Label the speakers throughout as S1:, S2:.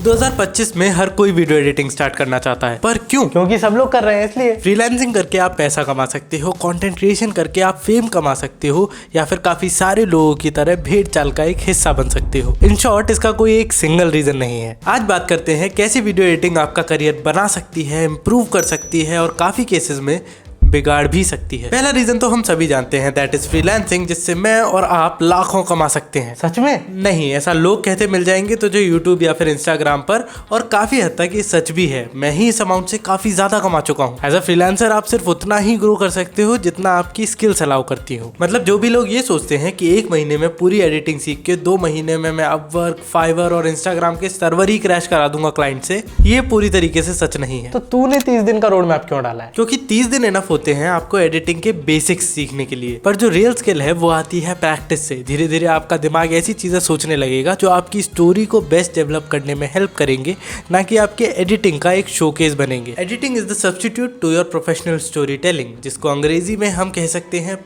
S1: 2025 में हर कोई video editing start करना चाहता है, पर क्यों?
S2: क्योंकि सब लोग कर रहे हैं इसलिए।
S1: फ्रीलांसिंग करके आप पैसा कमा सकते हो, कंटेंट क्रिएशन करके आप फेम कमा सकते हो, या फिर काफी सारे लोगों की तरह भेड़ चाल का एक हिस्सा बन सकते हो। इन शॉर्ट, इसका कोई एक सिंगल रीजन नहीं है। आज बात करते हैं कैसे वीडियो एडिटिंग आपका करियर बना सकती है, इम्प्रूव कर सकती है और काफी केसेस में बिगाड़ भी सकती है। पहला रीजन तो हम सभी जानते हैं, दैट इज फ्रीलांसिंग, जिससे मैं और आप लाखों कमा सकते हैं।
S2: सच में?
S1: नहीं, ऐसा लोग कहते मिल जाएंगे तो जो यूट्यूब या फिर इंस्टाग्राम पर, और काफी हद तक ये सच भी है। मैं ही इस अमाउंट से काफी ज्यादा कमा चुका हूँ। एज अ फ्रीलांसर आप सिर्फ उतना ही ग्रो कर सकते हो जितना आपकी स्किल्स अलाउ करती हो। मतलब जो भी लोग ये सोचते हैं कि 1 महीने में पूरी एडिटिंग सीख के 2 महीने में मैं अपवर्क, फाइवर और इंस्टाग्राम के सर्वर ही क्रैश करा दूंगा क्लाइंट से, ये पूरी तरीके से सच नहीं है।
S2: तो तूने 30 दिन का रोड मैप क्यों डाला है?
S1: क्योंकि 30 दिन इनफ होते हैं आपको एडिटिंग के बेसिक्स सीखने के लिए। पर जो रियल स्किल है वो आती है प्रैक्टिस से। धीरे धीरे आपका दिमाग ऐसी चीजें सोचने लगेगा जो आपकी स्टोरी को बेस्ट डेवलप करने में हेल्प करेंगे, ना कि आपके एडिटिंग का एक शोकेस बनेंगे। Editing is the substitute to your professional storytelling, जिसको अंग्रेजी में हम कह सकते हैं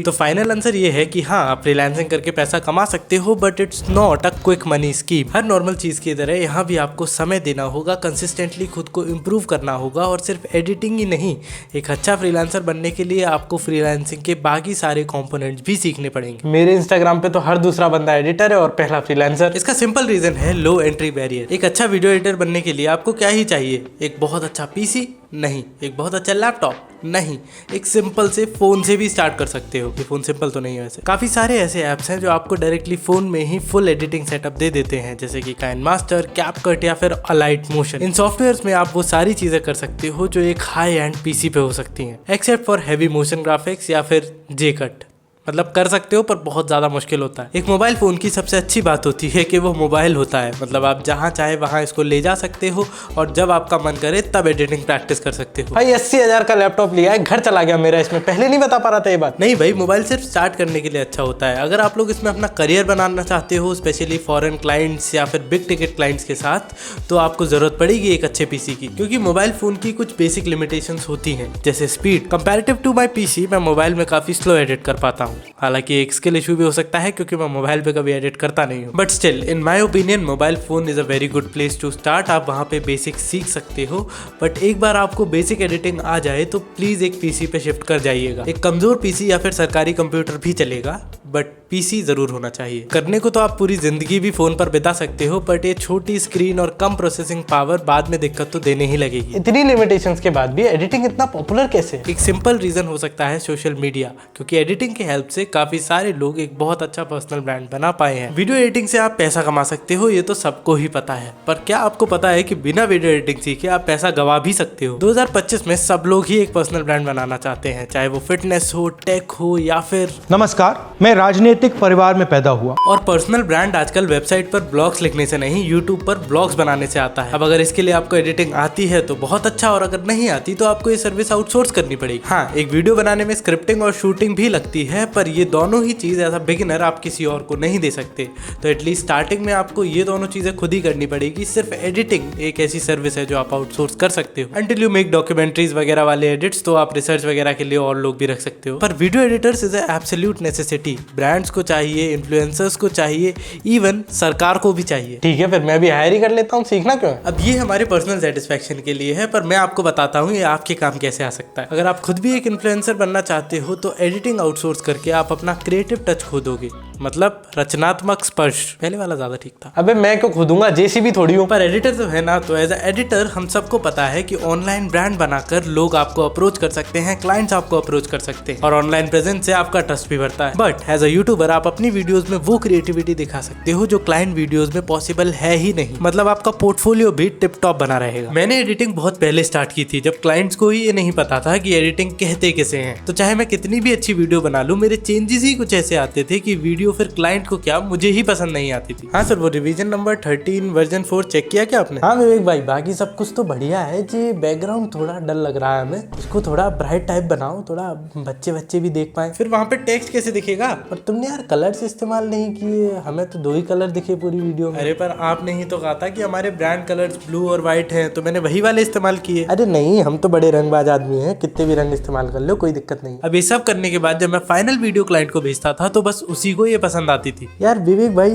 S1: तो फाइनल आंसर ये है कि हाँ, आप फ्रीलांसिंग करके पैसा कमा सकते हो, but it's not a quick money scheme. Her normal चीज की तरह यहाँ भी आपको समय देना होगा, कंसिस्टेंटली खुद को इम्प्रूव करना होगा, और सिर्फ एडिटिंग ही नहीं, एक अच्छा फ्रीलांसर बनने के लिए आपको फ्रीलांसिंग के बाकी सारे कंपोनेंट्स भी सीखने पड़ेंगे।
S2: मेरे इंस्टाग्राम पे तो हर दूसरा बंदा एडिटर है और पहला फ्रीलांसर।
S1: इसका सिंपल रीजन है लो एंट्री बैरियर। एक अच्छा वीडियो एडिटर बनने के लिए आपको क्या ही चाहिए? एक बहुत अच्छा पीसी? नहीं। एक बहुत अच्छा लैपटॉप? नहीं। एक सिंपल से फोन से भी स्टार्ट कर सकते हो। ये फोन सिंपल तो नहीं है वैसे। काफी सारे ऐसे ऐप्स हैं जो आपको डायरेक्टली फोन में ही फुल एडिटिंग सेटअप दे देते हैं, जैसे कि काइनमास्टर, कैपकट या फिर अलाइट मोशन। इन सॉफ्टवेयर्स में आप वो सारी चीजें कर सकते हो जो एक हाई एंड पीसी पे हो सकती हैं, except for heavy motion graphics या फिर जेकट। मतलब कर सकते हो, पर बहुत ज़्यादा मुश्किल होता है। एक मोबाइल फ़ोन की सबसे अच्छी बात होती है कि वो मोबाइल होता है। मतलब आप जहाँ चाहे वहाँ इसको ले जा सकते हो, और जब आपका मन करे तब एडिटिंग प्रैक्टिस कर सकते हो।
S2: भाई 80,000 का लैपटॉप लिया है, घर चला गया मेरा इसमें। पहले नहीं बता पा रहा था ये बात?
S1: नहीं भाई, मोबाइल सिर्फ स्टार्ट करने के लिए अच्छा होता है। अगर आप लोग इसमें अपना करियर बनाना चाहते हो, स्पेशली फॉरेन क्लाइंट्स या फिर बिग टिकट क्लाइंट्स के साथ, तो आपको ज़रूरत पड़ेगी एक अच्छे पीसी की, क्योंकि मोबाइल फ़ोन की कुछ बेसिक लिमिटेशंस होती हैं, जैसे speed. Comparative to my PC मैं मोबाइल में काफ़ी स्लो एडिट कर पाता हूँ। हालांकि एक स्किल इशू भी हो सकता है, क्योंकि मैं मोबाइल पे कभी एडिट करता नहीं हूँ, but still in my opinion mobile phone is a very good place to start. आप वहाँ पे बेसिक सीख सकते हो, बट एक बार आपको बेसिक एडिटिंग आ जाए तो प्लीज एक पीसी पे शिफ्ट कर जाइएगा। एक कमजोर पीसी या फिर सरकारी कंप्यूटर भी चलेगा, बट पीसी जरूर होना चाहिए। करने को तो आप पूरी जिंदगी भी फोन पर बिता सकते हो, बट ये छोटी स्क्रीन और कम प्रोसेसिंग पावर बाद में दिक्कत तो देने ही लगेगी।
S2: इतनी लिमिटेशंस के बाद भी एडिटिंग इतना पॉपुलर कैसे?
S1: एक सिंपल रीजन हो सकता है सोशल मीडिया, क्योंकि एडिटिंग की हेल्प से काफी सारे लोग एक बहुत अच्छा पर्सनल ब्रांड बना पाए हैं। वीडियो एडिटिंग से आप पैसा कमा सकते हो, ये तो सबको ही पता है, पर क्या आपको पता है कि बिना वीडियो एडिटिंग सीखे आप पैसा गवा भी सकते हो? 2025 में सब लोग ही एक पर्सनल ब्रांड बनाना चाहते हैं, चाहे वो फिटनेस हो, टेक हो या फिर।
S3: नमस्कार, मैं राजनीतिक परिवार में पैदा हुआ।
S1: और पर्सनल ब्रांड आजकल वेबसाइट पर ब्लॉग्स लिखने से नहीं, यूट्यूब पर ब्लॉग्स बनाने से आता है। अब अगर इसके लिए आपको एडिटिंग आती है तो बहुत अच्छा, और अगर नहीं आती तो आपको ये सर्विस आउटसोर्स करनी पड़ेगी। हाँ, एक वीडियो बनाने में स्क्रिप्टिंग और शूटिंग भी लगती है, पर ये दोनों ही चीज एज अ बिगिनर आप किसी और को नहीं दे सकते। तो एटलीस्ट स्टार्टिंग में आपको ये दोनों चीजें खुद ही करनी पड़ेगी। सिर्फ एडिटिंग एक ऐसी सर्विस है जो आप आउटसोर्स कर सकते हो। अंटिल यू मेक डॉक्यूमेंट्रीज वगैरह वाले एडिट्स, तो आप रिसर्च वगैरह के लिए और लोग भी रख सकते हो। पर video editors is absolute necessity. Brands को चाहिए, इन्फ्लुएंसर्स को चाहिए, इवन सरकार को भी चाहिए।
S2: ठीक है, फिर मैं भी हायर ही कर लेता हूँ, सीखना क्यों है?
S1: अब ये हमारे पर्सनल सेटिस्फेक्शन के लिए है, पर मैं आपको बताता हूँ ये आपके काम कैसे आ सकता है। अगर आप खुद भी एक इन्फ्लुएंसर बनना चाहते हो तो एडिटिंग आउटसोर्स करके आप अपना क्रिएटिव टच खो दोगे, मतलब रचनात्मक स्पर्श। पहले वाला ज्यादा ठीक था।
S2: अबे मैं क्यों खोदूंगा, जेसीबी थोड़ी हूँ।
S1: पर एडिटर तो है ना। तो एज अ एडिटर हम सबको पता है कि ऑनलाइन ब्रांड बनाकर लोग आपको अप्रोच कर सकते हैं, क्लाइंट्स आपको अप्रोच कर सकते हैं, और ऑनलाइन प्रेजेंस से आपका ट्रस्ट भी बढ़ता है। बट एज अ यूट्यूबर आप अपनी वीडियोस में वो क्रिएटिविटी दिखा सकते हो जो क्लाइंट वीडियोस में पॉसिबल है ही नहीं। मतलब आपका पोर्टफोलियो भी टिप टॉप बना रहेगा। मैंने एडिटिंग बहुत पहले स्टार्ट की थी, जब क्लाइंट्स को ही ये नहीं पता था कि एडिटिंग कहते कैसे हैं। तो चाहे मैं कितनी भी अच्छी वीडियो बना लूं, मेरे चेंजेस ही कुछ ऐसे आते थे कि वीडियो फिर क्लाइंट को क्या, मुझे ही पसंद नहीं आती थी। हाँ सर, वो रिवीजन नंबर 13 वर्जन 4 चेक किया क्या आपने?
S2: हाँ विवेक भाई, बाकी सब कुछ तो बढ़िया है जी। बैकग्राउंड थोड़ा डल लग रहा है हमें, इसको थोड़ा ब्राइट टाइप बनाओ, थोड़ा बच्चे भी देख पाए।
S1: फिर वहाँ पे टेक्स्ट कैसे दिखेगा?
S2: पर तुमने यार कलर्स इस्तेमाल नहीं किए, हमें तो 2 ही कलर दिखे पूरी वीडियो में।
S1: अरे पर आपने ही तो कहा था कि हमारे ब्रांड कलर्स ब्लू और व्हाइट हैं, तो मैंने वही वाले इस्तेमाल किए।
S2: अरे नहीं, हम तो बड़े रंगबाज आदमी हैं, कितने भी रंग इस्तेमाल कर लो, कोई दिक्कत नहीं।
S1: अब ये सब करने के बाद जब मैं फाइनल वीडियो क्लाइंट को भेजता था तो बस उसी को ये पसंद आती थी।
S2: यार विवेक भाई,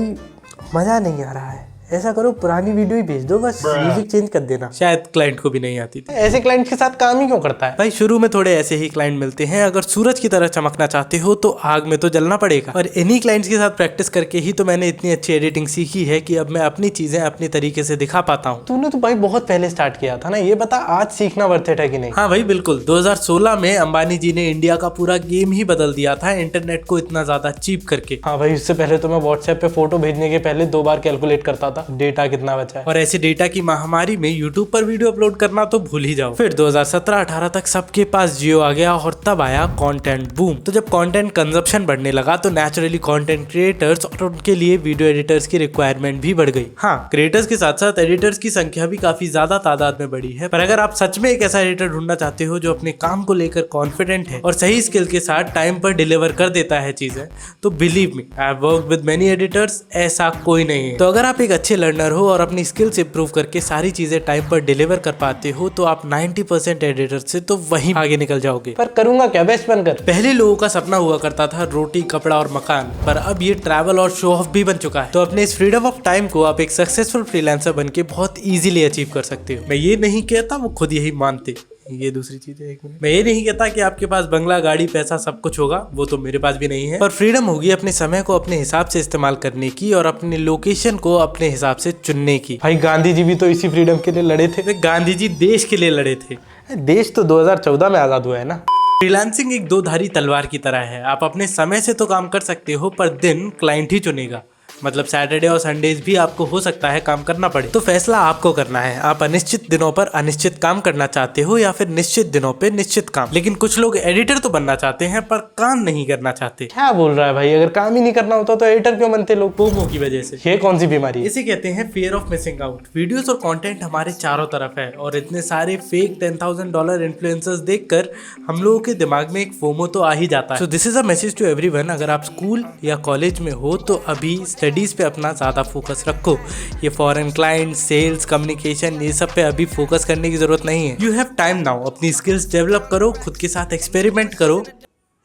S2: मजा नहीं आ रहा है, ऐसा करो पुरानी वीडियो ही भेज दो, बस म्यूजिक चेंज कर देना।
S1: शायद क्लाइंट को भी नहीं आती थी।
S2: ऐसे क्लाइंट के साथ काम ही क्यों करता है?
S1: भाई शुरू में थोड़े ऐसे ही क्लाइंट मिलते हैं, अगर सूरज की तरह चमकना चाहते हो तो आग में तो जलना पड़ेगा। और इन्हीं क्लाइंट्स के साथ प्रैक्टिस करके ही तो मैंने इतनी अच्छी एडिटिंग सीखी है कि अब मैं अपनी चीजें अपनी तरीके से दिखा पाता हूँ।
S2: तूने तो भाई बहुत पहले स्टार्ट किया था ना, ये बता आज सीखना वर्थ इट है कि नहीं?
S1: हाँ भाई बिल्कुल, 2016 में अंबानी जी ने इंडिया का पूरा गेम ही बदल दिया था इंटरनेट को इतना ज्यादा चीप करके।
S2: हाँ भाई, उससे पहले तो मैं व्हाट्सएप पे फोटो भेजने के पहले 2 बार कैलकुलेट करता था डेटा कितना बचा है।
S1: और ऐसे डेटा की महामारी में यूट्यूब पर वीडियो अपलोड करना तो भूल ही जाओ। फिर 2017-18 तक सबके पास जियो आ गया और तब आया कंटेंट बूम। तो जब कंटेंट कंजप्शन बढ़ने लगा तो नेचुरली कंटेंट क्रिएटर्स और उनके लिए वीडियो एडिटर्स की रिक्वायरमेंट भी बढ़ गई। हाँ, क्रिएटर्स के साथ साथ एडिटर्स की संख्या भी काफी ज्यादा तादाद में बढ़ी है। पर अगर आप सच में एक ऐसा एडिटर ढूंढना चाहते हो जो अपने काम को लेकर कॉन्फिडेंट है और सही स्किल के साथ टाइम पर डिलीवर कर देता है चीजें, तो believe me, I have worked with many editors, ऐसा कोई नहीं है। तो अगर आप एक अच्छे लर्नर हो और अपनी स्किल्स इंप्रूव करके सारी चीजें टाइम पर डिलीवर कर पाते हो तो आप 90% एडिटर से तो वहीं आगे निकल जाओगे।
S2: पर करूंगा क्या बेस्ट बनकर?
S1: पहले लोगों का सपना हुआ करता था रोटी, कपड़ा और मकान, पर अब ये ट्रैवल और शो ऑफ भी बन चुका है। तो अपने इस फ्रीडम ऑफ टाइम को आप एक सक्सेसफुल फ्रीलांसर बन के बहुत इजीली अचीव कर सकते हो। मैं ये नहीं कहता, वो खुद यही मानते। ये दूसरी चीज है। एक मिनट, मैं ये नहीं कहता कि आपके पास बंगला, गाड़ी, पैसा सब कुछ होगा, वो तो मेरे पास भी नहीं है। पर फ्रीडम होगी अपने समय को अपने हिसाब से इस्तेमाल करने की और अपनी लोकेशन को अपने हिसाब से चुनने की।
S2: भाई गांधी जी भी तो इसी फ्रीडम के लिए लड़े थे।
S1: गांधी जी देश के लिए लड़े थे।
S2: देश तो 2014 में आजाद हुआ है ना।
S1: फ्रीलांसिंग एक 2 धारी तलवार की तरह है। आप अपने समय से तो काम कर सकते हो, पर दिन क्लाइंट ही चुनेगा। मतलब सैटरडे और संडेज भी आपको हो सकता है काम करना पड़े। तो फैसला आपको करना है, आप अनिश्चित दिनों पर अनिश्चित काम करना चाहते हो या फिर निश्चित दिनों पे निश्चित काम। लेकिन कुछ लोग एडिटर तो बनना चाहते हैं पर काम नहीं करना चाहते।
S2: क्या बोल रहा है भाई? अगर काम ही नहीं करना होता तो एडिटर क्यों बनते लोग?
S1: फोमो की वजह से।
S2: ये कौन सी बीमारी है?
S1: इसे कहते हैं fear of missing out. Videos और कंटेंट हमारे चारों तरफ है और इतने सारे फेक $10,000 इन्फ्लुएंसर्स देखकर हम लोगों के दिमाग में एक फोमो तो आ ही जाता है। So this is a message to everyone, अगर आप स्कूल या कॉलेज में हो तो अभी स्टडीज पे अपना ज्यादा फोकस रखो। ये फॉरेन क्लाइंट, सेल्स, कम्युनिकेशन, ये सब पे अभी फोकस करने की जरूरत नहीं है। You have time now. अपनी स्किल्स डेवलप करो, खुद के साथ एक्सपेरिमेंट करो।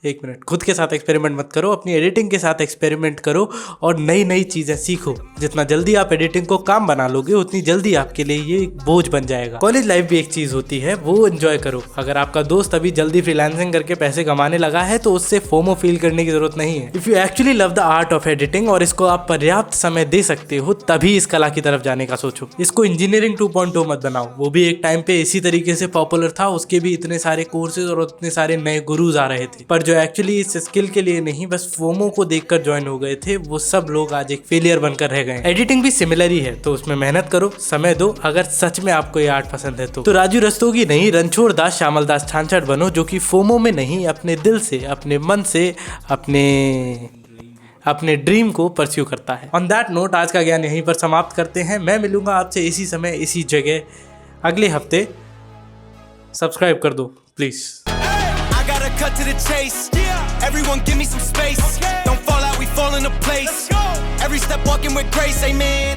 S1: एक मिनट, खुद के साथ एक्सपेरिमेंट मत करो, अपनी एडिटिंग के साथ एक्सपेरिमेंट करो और नई नई चीजें सीखो। जितना जल्दी आप एडिटिंग को काम बना लोगे उतनी जल्दी आपके लिए ये एक बोझ बन जाएगा। कॉलेज लाइफ भी एक चीज होती है, वो एंजॉय करो। अगर आपका दोस्त अभी जल्दी फ्रीलांसिंग करके पैसे कमाने लगा है तो उससे फोमो फील करने की जरूरत नहीं है। If you actually love the art of editing और इसको आप पर्याप्त समय दे सकते हो, तभी इस कला की तरफ जाने का सोचो। इसको इंजीनियरिंग 2.0 मत बनाओ, वो भी एक टाइम पे इसी तरीके से पॉपुलर था, उसके भी इतने सारे कोर्सेज और इतने सारे नए गुरुज आ रहे थे। पर जो एक्चुअली इस स्किल के लिए नहीं, बस फोमो को देखकर ज्वाइन हो गए थे, वो सब लोग आज एक फेलियर बनकर रह गए। एडिटिंग भी सिमिलर ही है, तो उसमें मेहनत करो, समय दो, अगर सच में आपको ये आर्ट पसंद है तो राजू रस्तोगी नहीं, रणछोड़ दास, श्यामल दास छांछड़ बनो, जो कि फोमो में नहीं, अपने दिल से, अपने मन से, अपने ड्रीम को परस्यू करता है। ऑन दैट नोट आज का ज्ञान यहीं पर समाप्त करते हैं। मैं मिलूंगा आपसे इसी समय इसी जगह अगले हफ्ते। सब्सक्राइब कर दो please.
S4: Cut to the chase. Everyone give me some space. Don't fall out, we fall into place. Every step walking with grace, amen.